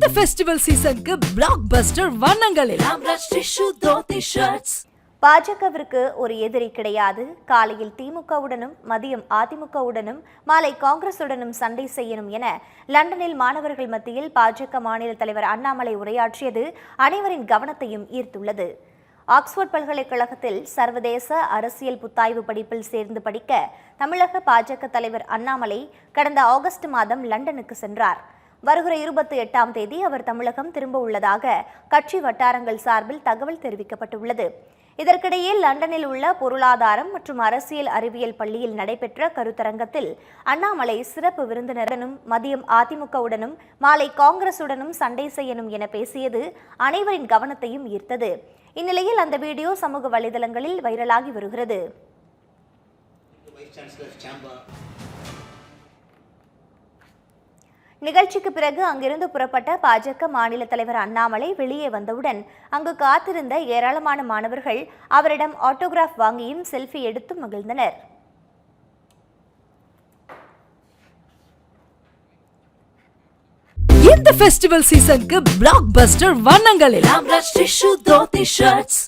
இந்த ஃபெஸ்டிவல் சீசனுக்கு பிளாக் பஸ்டர் வண்ணங்களில் ஆம்ரஷ் டிஷ்யூ தோத்தி ஷர்ட்ஸ். பாஜகவிற்கு ஒரு எதிரி கிடையாது. காலையில் திமுகவுடனும் மதியம் அதிமுகவுடனும் மாலை காங்கிரசுடனும் சண்டை செய்யணும் என லண்டனில் மாணவர்கள் மத்தியில் பாஜக மாநில தலைவர் அண்ணாமலை உரையாற்றியது அனைவரின் கவனத்தையும் ஈர்த்துள்ளது. ஆக்ஸ்போர்ட் பல்கலைக்கழகத்தில் சர்வதேச அரசியல் புத்தாய்வு படிப்பில் சேர்ந்து படிக்க தமிழக பாஜக தலைவர் அண்ணாமலை கடந்த ஆகஸ்ட் மாதம் லண்டனுக்கு சென்றார். வருகிற 28ஆம் தேதி அவர் தமிழகம் திரும்ப உள்ளதாக கட்சி வட்டாரங்கள் சார்பில் தகவல் தெரிவிக்கப்பட்டுள்ளது. இதற்கிடையே லண்டனில் உள்ள பொருளாதாரம் மற்றும் அரசியல் அறிவியல் பள்ளியில் நடைபெற்ற கருத்தரங்கத்தில் அண்ணாமலை சிறப்பு விருந்தினருடனும் மதியம் அதிமுகவுடனும் மாலை காங்கிரசுடனும் சண்டை செய்யணும் என பேசியது அனைவரின் கவனத்தையும் ஈர்த்தது. இந்நிலையில் அந்த வீடியோ சமூக வலைதளங்களில் வைரலாகி வருகிறது. நிகழ்ச்சிக்கு பிறகு அங்கிருந்து புறப்பட்ட பாஜக மாநில தலைவர் அண்ணாமலை வெளியே வந்தவுடன் அங்கு காத்திருந்த ஏராளமான மாணவர்கள் அவரிடம் ஆட்டோகிராஃப் வாங்கியும் செல்ஃபி எடுத்தும் மகிழ்ந்தனர். இந்த ஃபெஸ்டிவல் சீசனுக்கு பிளாக் பஸ்டர் வண்ணங்களில் ஆம்ரஷ் டிஷ்யூ தோத்தி ஷர்ட்ஸ்.